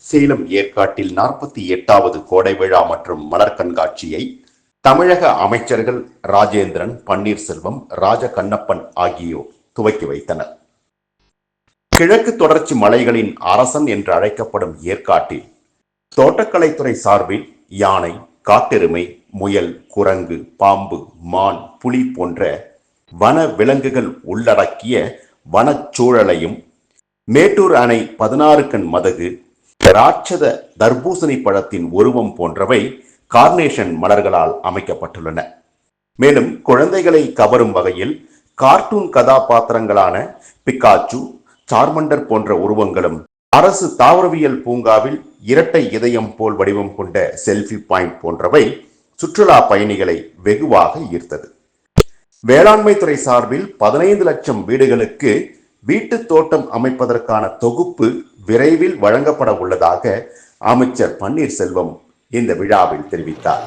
சேலம் ஏற்காட்டில் 48வது கோடை விழா மற்றும் மலர் கண்காட்சியை தமிழக அமைச்சர்கள் ராஜேந்திரன், பன்னீர்செல்வம், ராஜகண்ணப்பன் ஆகியோர் துவக்கி வைத்தனர். கிழக்கு தொடர்ச்சி மலைகளின் அரசன் என்று அழைக்கப்படும் ஏற்காட்டில் தோட்டக்கலைத்துறை சார்பில் யானை, காட்டெருமை, முயல், குரங்கு, பாம்பு, மான், புலி போன்ற வன விலங்குகள் உள்ளடக்கிய வனச்சூழலையும், மேட்டூர் அணை 16 கண் மதகு, ராட்சத தர்பூசணி பழத்தின் உருவம் போன்றவை கார்னேஷன் மலர்களால் அமைக்கப்பட்டுள்ளன. மேலும் குழந்தைகளை கவரும் வகையில் கார்ட்டூன் கதாபாத்திரங்களான பிக்காச்சு, சார்மண்டர் போன்ற உருவங்களும், அரசு தாவரவியல் பூங்காவில் இரட்டை இதயம் போல் வடிவம் கொண்ட செல்ஃபி பாயிண்ட் போன்றவை சுற்றுலா பயணிகளை வெகுவாக ஈர்த்தது. வேளாண்மை துறை சார்பில் 15 லட்சம் வீடுகளுக்கு வீட்டு தோட்டம் அமைப்பதற்கான தொகுப்பு விரைவில் வழங்கப்பட உள்ளதாக அமைச்சர் பன்னீர்செல்வம் இந்த விழாவில் தெரிவித்தார்.